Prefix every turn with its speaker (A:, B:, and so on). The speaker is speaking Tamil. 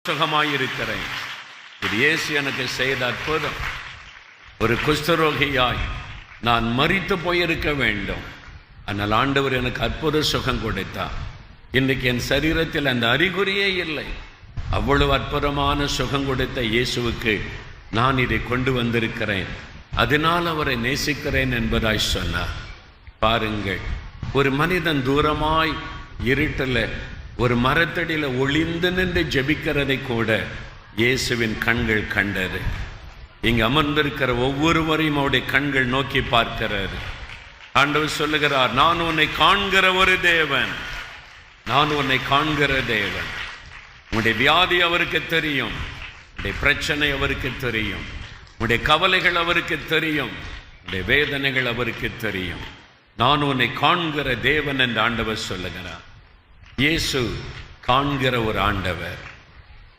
A: சுகமாயிருக்கிறேன். இது இயேசு எனக்கு செய்த அற்புதம். ஒரு குஷ்டரோகியாய் நான் மரித்து போயிருக்க வேண்டும். ஆனால் ஆண்டவர் எனக்கு அற்புத சுகம் கொடுத்தார். இன்றைக்கு என் சரீரத்தில் அந்த அறிகுறியே இல்லை. அவ்வளவு அற்புதமான சுகம் கொடுத்த இயேசுவுக்கு நான் இதை கொண்டு வந்திருக்கிறேன். அதனால் அவரை நேசிக்கிறேன் என்பதாய் சொன்னார். பாருங்கள், ஒரு மனிதன் தூரமாய் இருட்டில் ஒரு மரத்தடியில் ஒளிந்து நின்று ஜெபிக்கிறதை கூட இயேசுவின் கண்கள் கண்டது. இங்கு அமர்ந்திருக்கிற ஒவ்வொருவரையும் அவருடைய கண்கள் நோக்கி பார்க்கிறாரு. ஆண்டவர் சொல்லுகிறார், நான் உன்னை காண்கிற ஒரு தேவன், நான் உன்னை காண்கிற தேவன். உன்னுடைய வியாதி அவருக்கு தெரியும், உன்னுடைய பிரச்சனை அவருக்கு தெரியும், உன்னுடைய கவலைகள் அவருக்கு தெரியும், உன்னுடைய வேதனைகள் அவருக்கு தெரியும். நான் உன்னை காண்கிற தேவன் என்று ஆண்டவர் சொல்லுகிறார். இயேசு காண்கிற ஒரு ஆண்டவர்.